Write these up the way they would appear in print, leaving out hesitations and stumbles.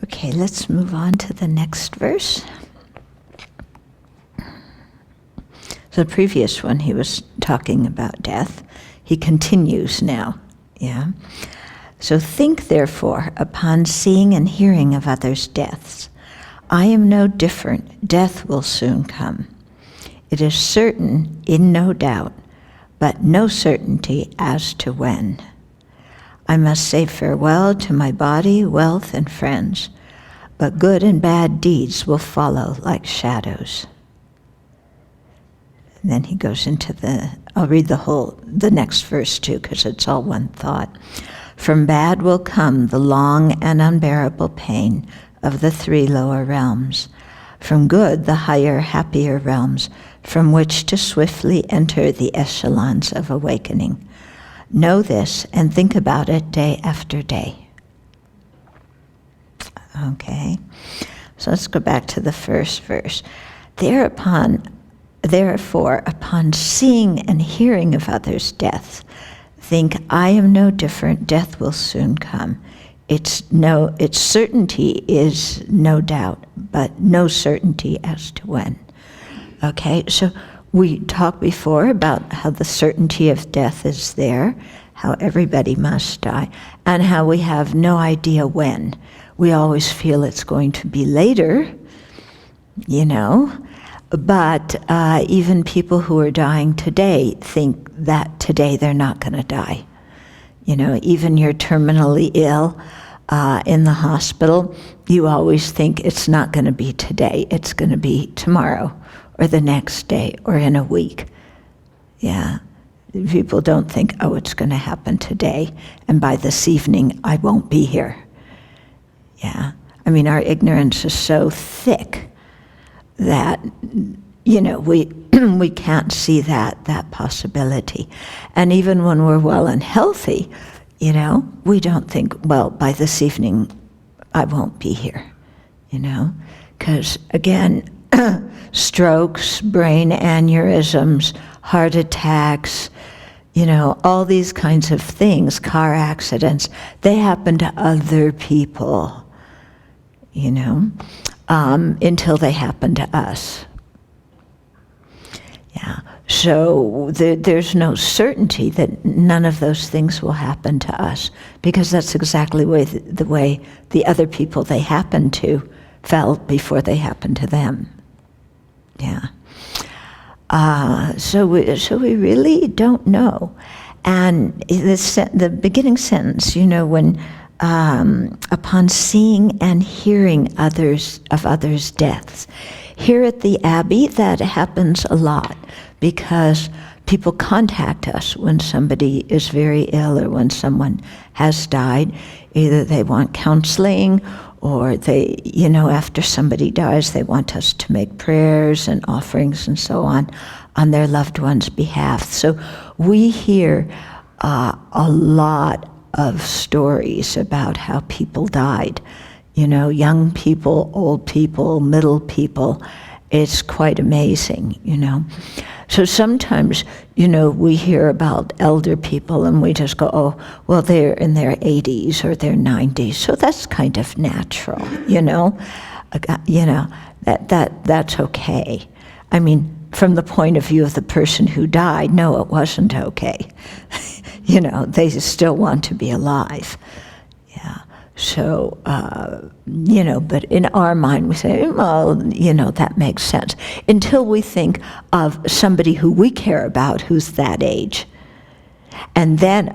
Okay, let's move on to the next verse. So the previous one, he was talking about death. He continues now, yeah? So think, therefore, upon seeing and hearing of others' deaths. I am no different. Death will soon come. It is certain, in no doubt, but no certainty as to when. I must say farewell to my body, wealth, and friends, but good and bad deeds will follow like shadows. And then he goes into I'll read the next verse too, because it's all one thought. From bad will come the long and unbearable pain of the three lower realms. From good, the higher, happier realms, from which to swiftly enter the echelons of awakening. Know this and think about it day after day. Okay, so let's go back to the first verse. Therefore, upon seeing and hearing of others' deaths, think, I am no different, death will soon come. Its certainty is no doubt, but no certainty as to when. Okay, so we talked before about how the certainty of death is there, how everybody must die, and how we have no idea when. We always feel it's going to be later, but even people who are dying today think that today they're not going to die. Even you're terminally ill in the hospital, you always think it's not going to be today, it's going to be tomorrow, or the next day, or in a week. Yeah. People don't think, oh, it's going to happen today, and by this evening, I won't be here. Yeah. I mean, our ignorance is so thick that, we can't see that possibility. And even when we're well and healthy, we don't think, well, by this evening, I won't be here, because again, strokes, brain aneurysms, heart attacks, all these kinds of things, car accidents, they happen to other people, until they happen to us. Yeah, so there's no certainty that none of those things will happen to us, because that's exactly the way the other people they happen to felt before they happened to them. Yeah. So we really don't know. And the beginning sentence, when upon seeing and hearing of others' deaths. Here at the Abbey, that happens a lot because people contact us when somebody is very ill or when someone has died. Either they want counseling, or they, after somebody dies, they want us to make prayers and offerings and so on their loved one's behalf. So we hear a lot of stories about how people died. Young people, old people, middle people. It's quite amazing, So sometimes, we hear about elder people and we just go, oh, well, they're in their 80s or their 90s, so that's kind of natural, that's okay. I mean, from the point of view of the person who died, no, it wasn't okay. They still want to be alive. Yeah. So, but in our mind we say, well, that makes sense. Until we think of somebody who we care about who's that age. And then,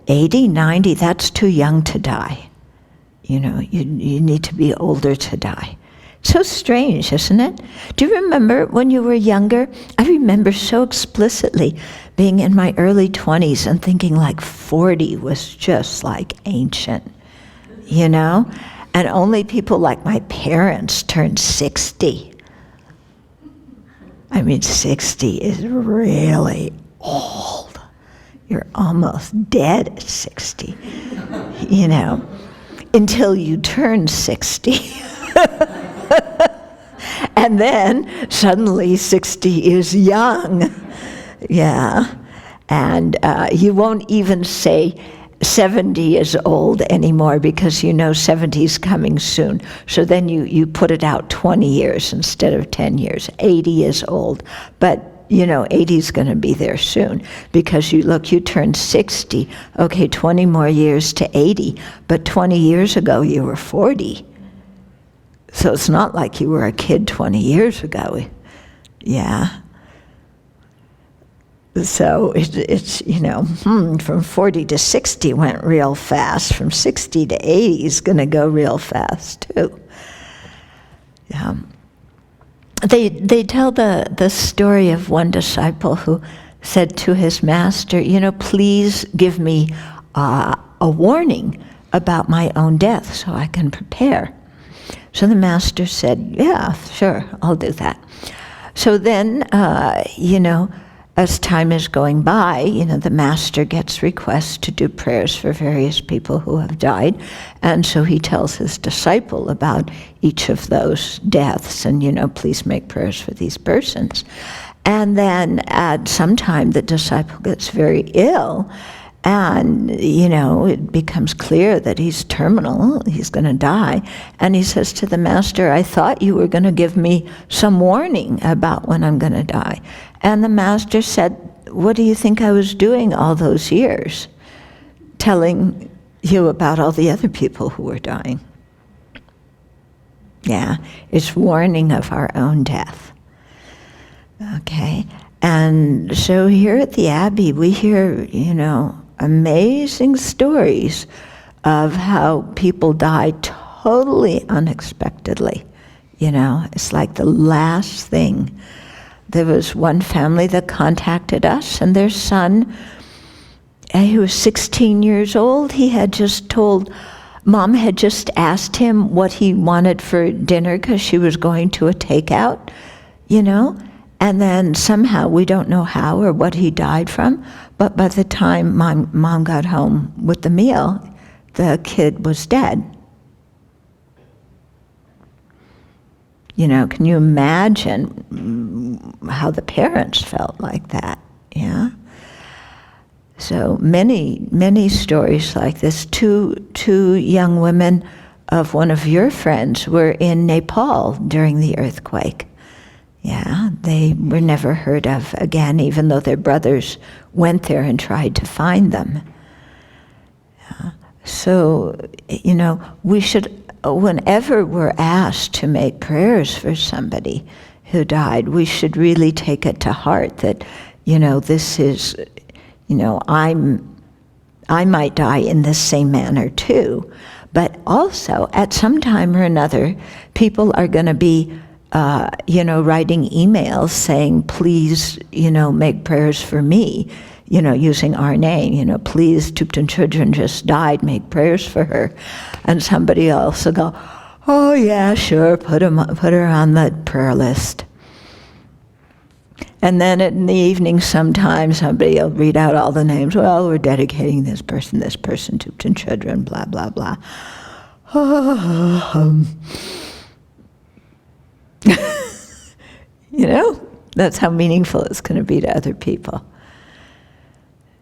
80, 90, that's too young to die. You need to be older to die. So strange, isn't it? Do you remember when you were younger? I remember so explicitly being in my early 20s and thinking like 40 was just like ancient, and only people like my parents turned 60. I mean, 60 is really old. You're almost dead at 60, until you turn 60. And then suddenly 60 is young. Yeah. And you won't even say 70 is old anymore because 70 is coming soon. So then you put it out 20 years instead of 10 years. 80 is old. But 80 is going to be there soon because you turned 60. Okay, 20 more years to 80. But 20 years ago you were 40. So it's not like you were a kid 20 years ago. Yeah. So it's from 40 to 60 went real fast. From 60 to 80 is going to go real fast too. Yeah. They tell the story of one disciple who said to his master, please give me a warning about my own death so I can prepare. So the master said, yeah, sure, I'll do that. So then, as time is going by, the master gets requests to do prayers for various people who have died. And so he tells his disciple about each of those deaths and, please make prayers for these persons. And then at some time, the disciple gets very ill and, it becomes clear that he's terminal, he's going to die. And he says to the master, I thought you were going to give me some warning about when I'm going to die. And the master said, what do you think I was doing all those years? Telling you about all the other people who were dying. Yeah, it's warning of our own death. Okay, and so here at the Abbey, we hear, amazing stories of how people die totally unexpectedly. It's like the last thing. There was one family that contacted us, and their son, he was 16 years old. He had just told, Mom had just asked him what he wanted for dinner because she was going to a takeout, And then somehow, we don't know how or what he died from, but by the time my mom got home with the meal, the kid was dead. Can you imagine how the parents felt like that? Yeah. So many stories like this. Two young women of one of your friends were in Nepal during the earthquake. Yeah, they were never heard of again, even though their brothers went there and tried to find them. Yeah. So, we should, whenever we're asked to make prayers for somebody who died, we should really take it to heart that, this is, I might die in this same manner too. But also, at some time or another, people are going to be writing emails saying, please, make prayers for me, using our name, please, Tupten Chudran just died, make prayers for her. And somebody else will go, oh yeah, sure, put her on the prayer list. And then in the evening sometime, somebody will read out all the names. Well, we're dedicating this person, Tupten Chudran, blah, blah, blah. That's how meaningful it's going to be to other people.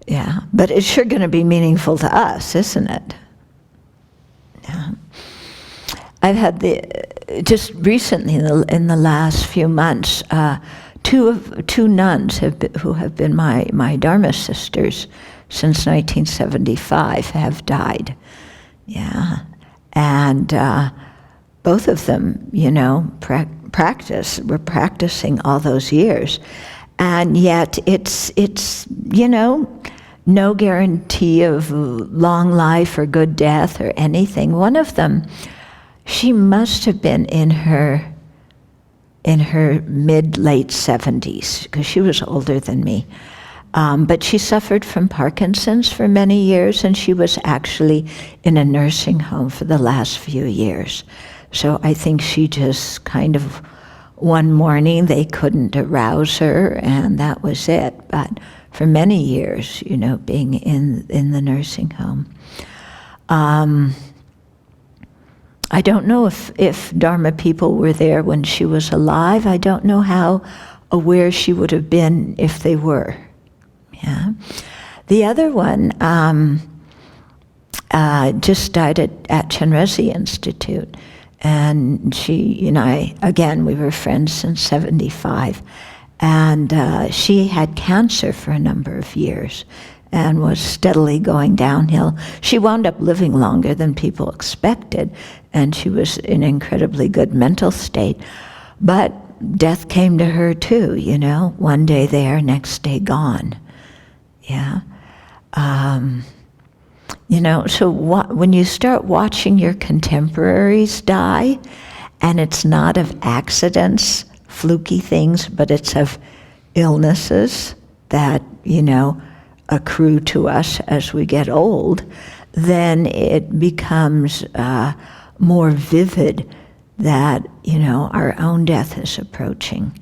Yeah, but it's sure going to be meaningful to us, isn't it? Yeah. I've had just recently in the last few months, two nuns who have been my Dharma sisters since 1975 have died. Yeah, and both of them, we're practicing all those years, and yet it's no guarantee of long life or good death or anything. One of them, she must have been in her mid-late 70s, because she was older than me. But she suffered from Parkinson's for many years, and she was actually in a nursing home for the last few years. So I think she just kind of, one morning they couldn't arouse her, and that was it. But for many years, being in the nursing home. I don't know if Dharma people were there when she was alive. I don't know how aware she would have been if they were. Yeah. The other one, just died at Chenrezig Institute. And she and I, again, we were friends since 75. And she had cancer for a number of years and was steadily going downhill. She wound up living longer than people expected, and she was in an incredibly good mental state. But death came to her too, you know, one day there, next day gone. Yeah. You know, so when you start watching your contemporaries die, and it's not of accidents, fluky things, but it's of illnesses that, you know, accrue to us as we get old, then it becomes more vivid that, you know, our own death is approaching.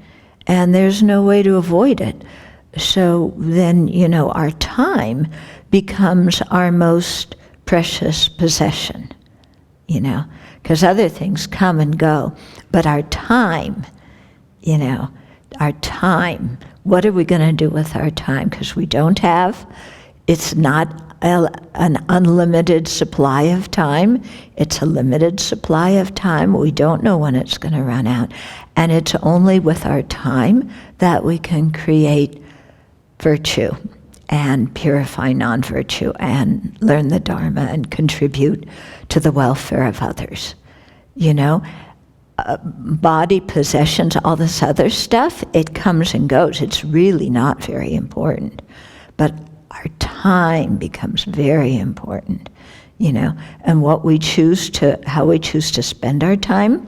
And there's no way to avoid it. So then, you know, our time becomes our most precious possession, you know, because other things come and go. But our time, you know, our time, what are we going to do with our time? Because we don't have, it's not an unlimited supply of time. It's a limited supply of time. We don't know when it's going to run out. And it's only with our time that we can create virtue and purify non-virtue and learn the Dharma and contribute to the welfare of others. You know, body, possessions, all this other stuff, it comes and goes. It's really not very important. But our time becomes very important, you know, and how we choose to spend our time,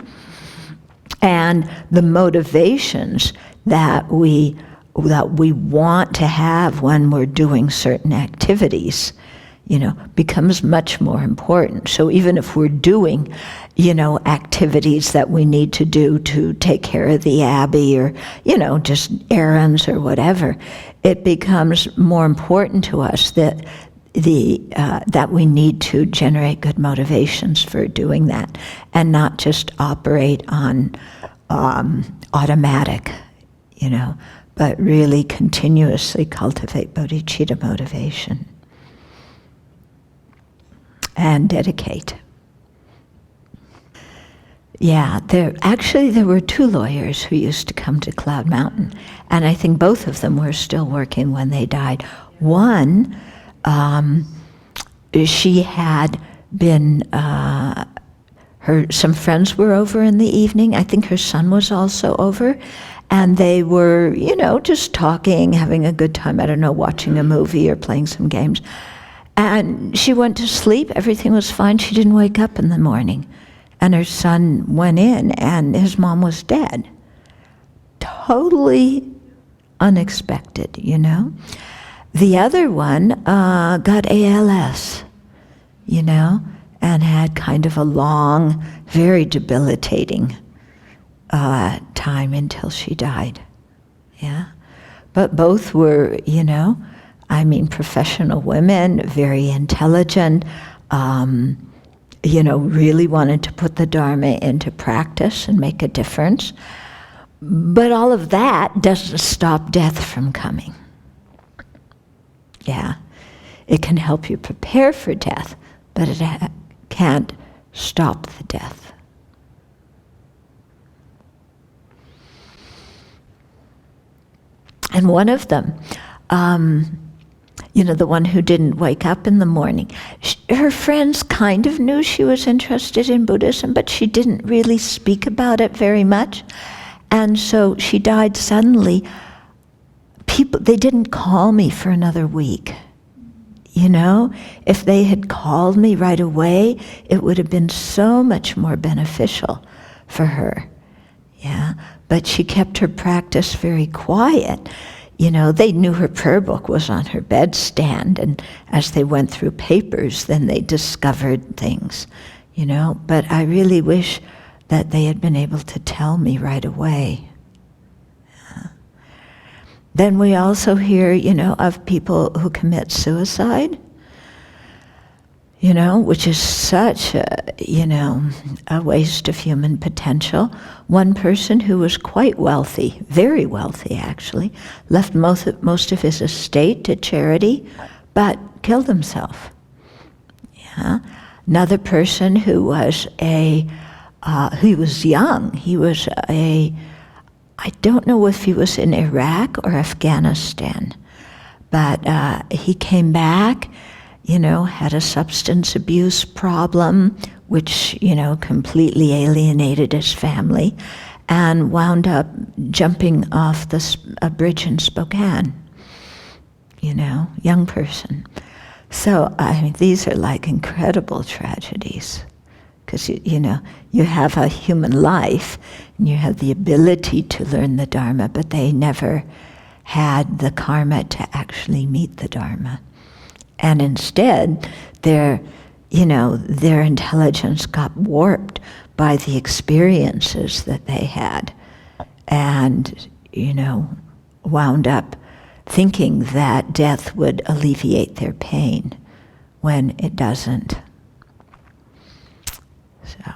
and the motivations that we want to have when we're doing certain activities, you know, becomes much more important. So even if we're doing, you know, activities that we need to do to take care of the Abbey or, you know, just errands or whatever, it becomes more important to us that that we need to generate good motivations for doing that and not just operate on automatic, you know, but really continuously cultivate bodhicitta motivation and dedicate. Yeah, there were two lawyers who used to come to Cloud Mountain, and I think both of them were still working when they died. One, she had been, some friends were over in the evening. I think her son was also over, and they were, you know, just talking, having a good time, I don't know, watching a movie or playing some games. And she went to sleep, everything was fine, she didn't wake up in the morning. And her son went in, and his mom was dead. Totally unexpected, you know. The other one got ALS, you know, and had kind of a long, very debilitating time until she died, yeah. But both were, you know, I mean, professional women, very intelligent, you know, really wanted to put the Dharma into practice and make a difference. But all of that doesn't stop death from coming. Yeah, it can help you prepare for death, but it can't stop the death. And one of them, you know, the one who didn't wake up in the morning, her friends kind of knew she was interested in Buddhism, but she didn't really speak about it very much. And so she died suddenly. They didn't call me for another week. You know, if they had called me right away, it would have been so much more beneficial for her. Yeah, but she kept her practice very quiet. You know, they knew her prayer book was on her bedstand, and as they went through papers, then they discovered things, you know. But I really wish that they had been able to tell me right away. Yeah. Then we also hear, you know, of people who commit suicide, you know, which is such a, you know, a waste of human potential. One person who was quite wealthy, very wealthy actually, left most of his estate to charity, but killed himself. Another person who was he was young. He was I don't know if he was in Iraq or Afghanistan, but he came back, had a substance abuse problem, which, completely alienated his family, and wound up jumping off a bridge in Spokane, young person. So, these are like incredible tragedies, because, you have a human life, and you have the ability to learn the Dharma, but they never had the karma to actually meet the Dharma. And instead, their intelligence got warped by the experiences that they had, and, wound up thinking that death would alleviate their pain when it doesn't. So...